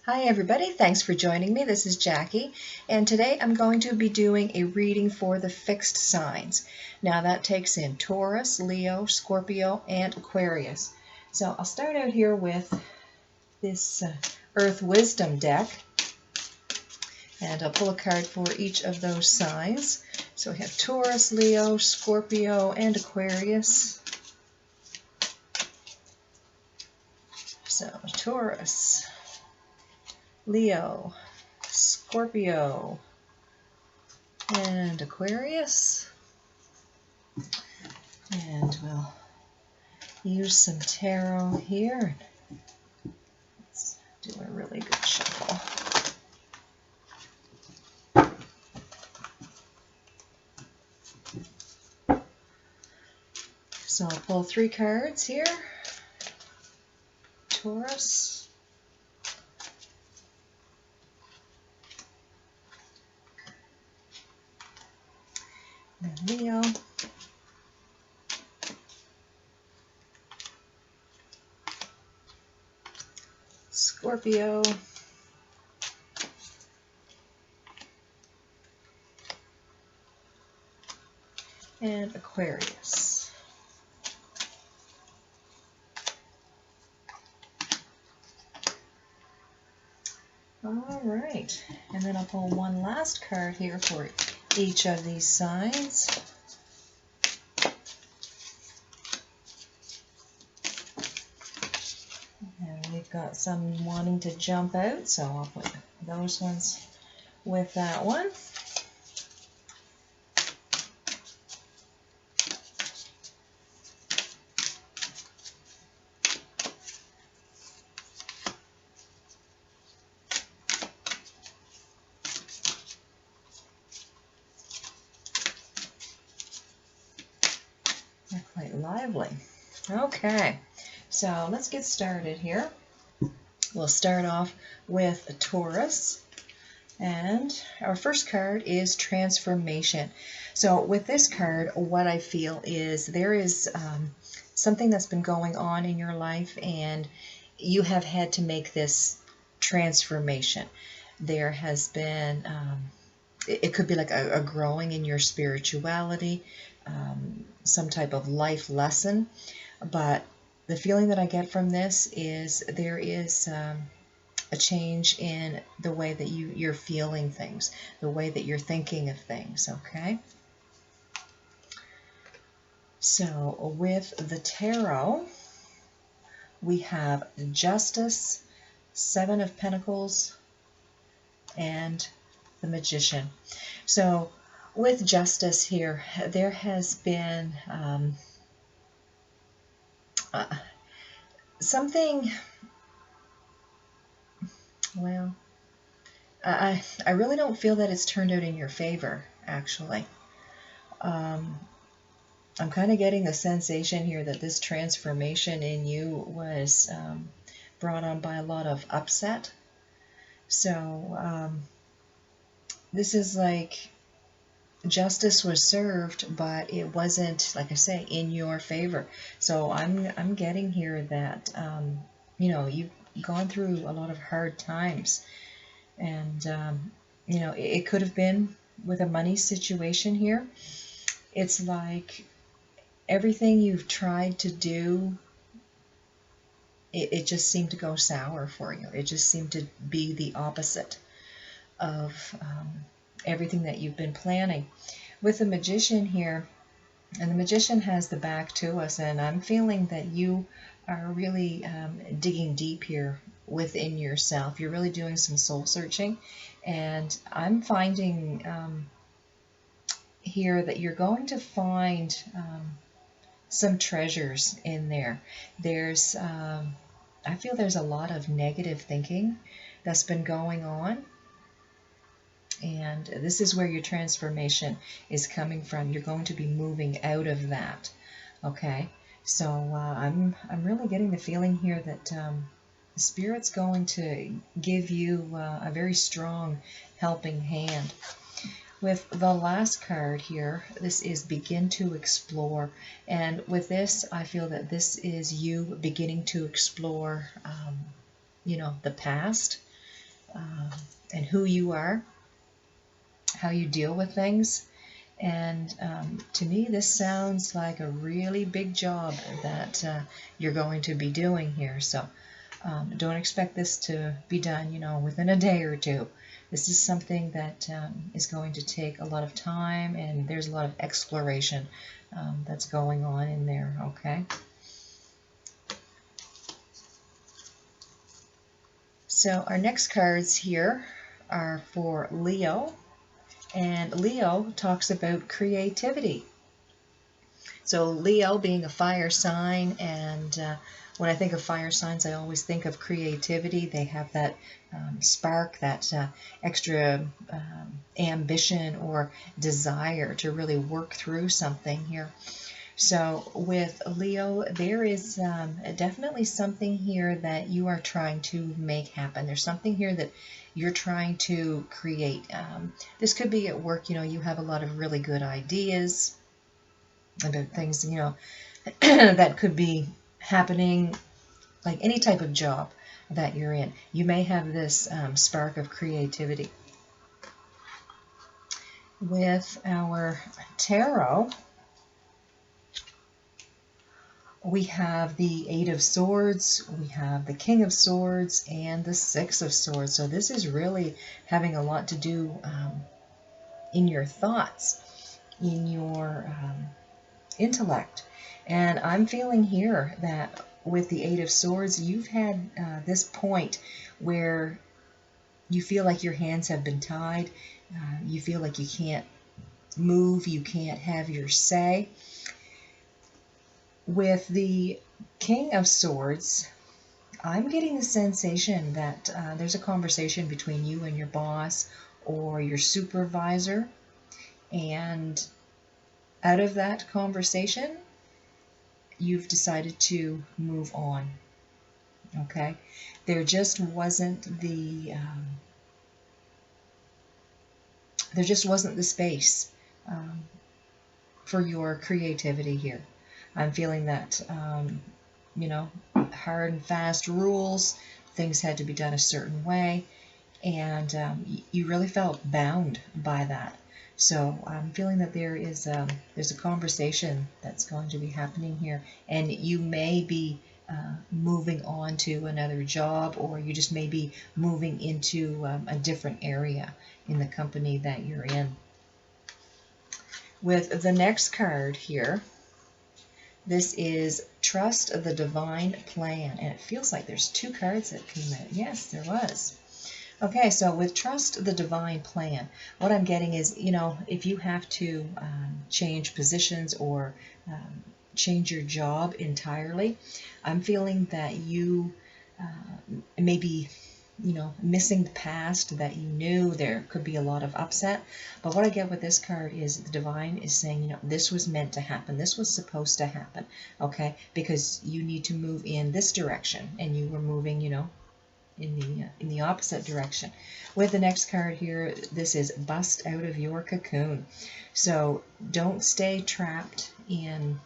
Hi everybody, thanks for joining me. This is Jackie, and today I'm going to be doing a reading for the fixed signs. Now that takes in Taurus, Leo, Scorpio, and Aquarius. So I'll start out here with this Earth Wisdom deck, and I'll pull a card for each of those signs. So we have Taurus, Leo, Scorpio, and Aquarius. So Taurus, Leo, Scorpio, and Aquarius. And we'll use some tarot here. Let's do a really good shuffle. So I'll pull 3 cards here. Taurus, and Leo, Scorpio, and Aquarius. All right, and then I'll pull one last card here for each of these signs. And we've got some wanting to jump out, so I'll put those ones with that one. They're quite lively. Okay, so let's get started here. We'll start off with a Taurus, and our first card is transformation. So with this card, what I feel is there is something that's been going on in your life, and you have had to make this transformation. There has been, it could be like a growing in your spirituality, some type of life lesson, but the feeling that I get from this is there is a change in the way that you're feeling things, the way that you're thinking of things, okay? So with the tarot, we have Justice, 7 of Pentacles, and the Magician. So with Justice here, there has been something, well, I really don't feel that it's turned out in your favor, actually. I'm kind of getting the sensation here that this transformation in you was brought on by a lot of upset. So this is like justice was served, but it wasn't, like I say, in your favor. So I'm getting here that you know, you've gone through a lot of hard times, and you know, it could have been with a money situation here. It's like everything you've tried to do, it just seemed to go sour for you. It just seemed to be the opposite of everything that you've been planning. With the Magician here, and the Magician has the back to us, and I'm feeling that you are really digging deep here within yourself. You're really doing some soul searching, and I'm finding here that you're going to find some treasures in there. There's, I feel there's a lot of negative thinking that's been going on, and this is where your transformation is coming from. You're going to be moving out of that. Okay, so I'm really getting the feeling here that the Spirit's going to give you a very strong helping hand. With the last card here, this is begin to explore. And with this, I feel that this is you beginning to explore, you know, the past. and who you are, how you deal with things. And to me, this sounds like a really big job that you're going to be doing here. So don't expect this to be done, within a day or two. This is something that is going to take a lot of time, and there's a lot of exploration that's going on in there, okay? So our next cards here are for Leo, and Leo talks about creativity. So Leo being a fire sign, and when I think of fire signs, I always think of creativity. They have that spark, that extra ambition or desire to really work through something here. So with Leo, there is definitely something here that you are trying to make happen. There's something here that you're trying to create. This could be at work, you have a lot of really good ideas about things, that could be happening, like any type of job that you're in. You may have this spark of creativity. With our tarot, we have the Eight of Swords, we have the King of Swords, and the Six of Swords. So this is really having a lot to do in your thoughts, in your intellect. And I'm feeling here that with the Eight of Swords, you've had this point where you feel like your hands have been tied. You feel like you can't move, you can't have your say. With the King of Swords, I'm getting the sensation that there's a conversation between you and your boss or your supervisor, and out of that conversation, you've decided to move on. Okay, there just wasn't the space for your creativity here. I'm feeling that hard and fast rules, things had to be done a certain way, and you really felt bound by that. So I'm feeling that there's a conversation that's going to be happening here, and you may be moving on to another job, or you just may be moving into a different area in the company that you're in. With the next card here, this is Trust the Divine Plan, and it feels like there's two cards that came out. Yes, there was. Okay, so with Trust the Divine Plan, what I'm getting is, if you have to change positions or change your job entirely, I'm feeling that you may be, missing the past that you knew. There could be a lot of upset. But what I get with this card is the Divine is saying, this was meant to happen. This was supposed to happen, okay? Because you need to move in this direction, and you were moving, in the opposite direction. With the next card here, this is Bust Out of Your Cocoon. So don't stay trapped in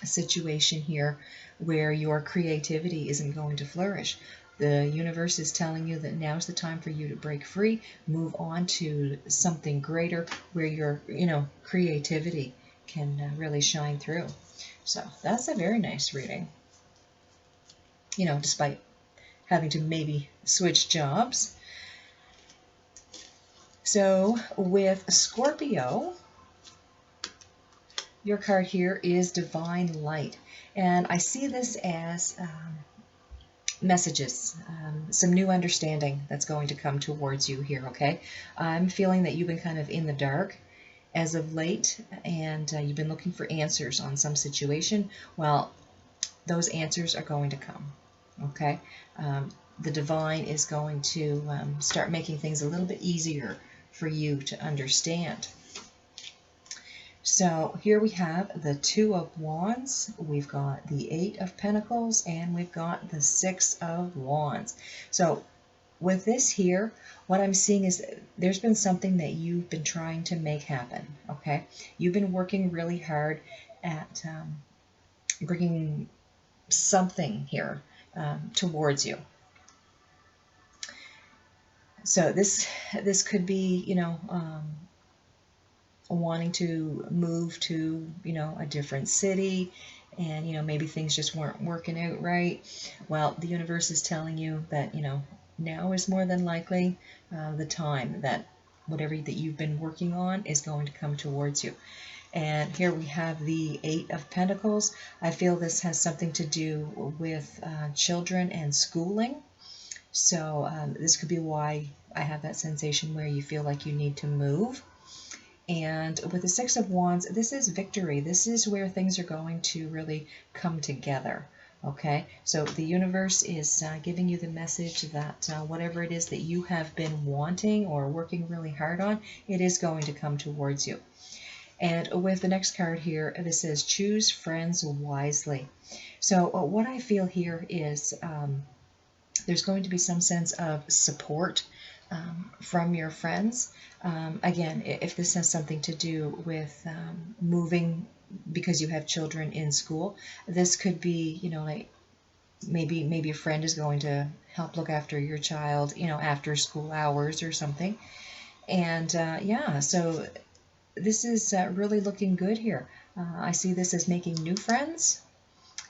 a situation here where your creativity isn't going to flourish. The universe is telling you that now's the time for you to break free, move on to something greater where your, creativity can really shine through. So that's a very nice reading. Despite having to maybe switch jobs. So with Scorpio, your card here is Divine Light. And I see this as messages, some new understanding that's going to come towards you here, okay? I'm feeling that you've been kind of in the dark as of late, and you've been looking for answers on some situation. Well, those answers are going to come, okay? The Divine is going to start making things a little bit easier for you to understand. So here we have the Two of Wands, we've got the Eight of Pentacles, and we've got the Six of Wands. So with this here, what I'm seeing is there's been something that you've been trying to make happen, okay? You've been working really hard at bringing something here towards you. So this could be, wanting to move to, a different city, and, maybe things just weren't working out right. Well, the universe is telling you that, now is more than likely the time that whatever that you've been working on is going to come towards you. And here we have the Eight of Pentacles. I feel this has something to do with children and schooling. So this could be why I have that sensation where you feel like you need to move. And with the Six of Wands, this is victory. This is where things are going to really come together. Okay, so the universe is giving you the message that whatever it is that you have been wanting or working really hard on, it is going to come towards you. And with the next card here, this says choose friends wisely. So what I feel here is there's going to be some sense of support from your friends. Again, if this has something to do with moving because you have children in school, this could be, like maybe a friend is going to help look after your child, after school hours or something. And yeah, so this is really looking good here. I see this as making new friends,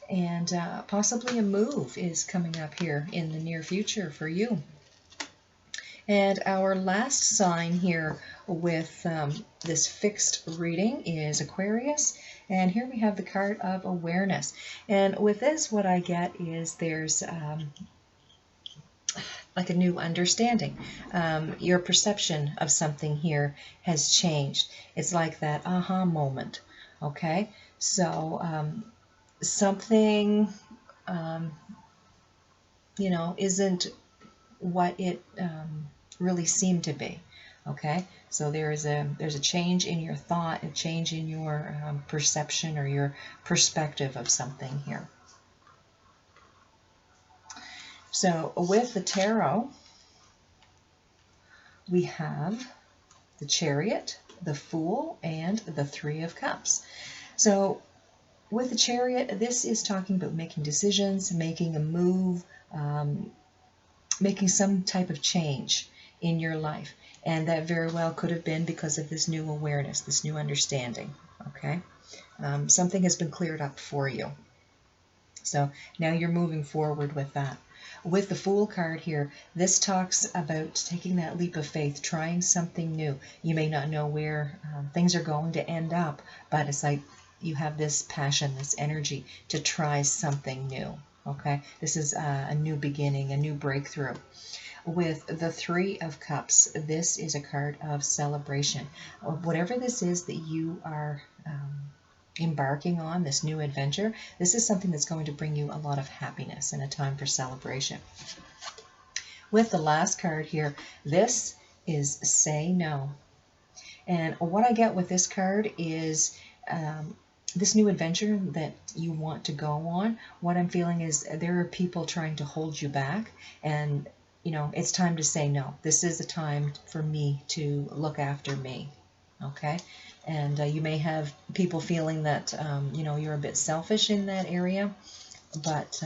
and possibly a move is coming up here in the near future for you. And our last sign here with this fixed reading is Aquarius. And here we have the card of awareness. And with this, what I get is there's like a new understanding. Your perception of something here has changed. It's like that aha moment. Okay? So something, isn't what it really seemed to be. Okay, so there's a change in your thought, a change in your perception or your perspective of something here. So with the tarot, we have the Chariot, the Fool, and the Three of Cups. So with the Chariot, this is talking about making decisions, making a move, making some type of change in your life. And that very well could have been because of this new awareness, this new understanding. Okay? Something has been cleared up for you. So now you're moving forward with that. With the Fool card here, this talks about taking that leap of faith, trying something new. You may not know where things are going to end up, but it's like you have this passion, this energy to try something new. Okay, this is a new beginning, a new breakthrough. With the Three of Cups, this is a card of celebration. Whatever this is that you are embarking on, this new adventure, this is something that's going to bring you a lot of happiness and a time for celebration. With the last card here, this is Say No. And what I get with this card is this new adventure that you want to go on. What I'm feeling is there are people trying to hold you back, and it's time to say no. This is the time for me to look after me. Okay? And you may have people feeling that, you're a bit selfish in that area. But,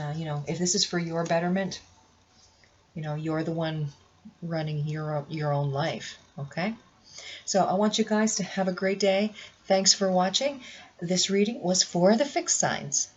if this is for your betterment, you're the one running your own life. Okay? So I want you guys to have a great day. Thanks for watching. This reading was for the fixed signs.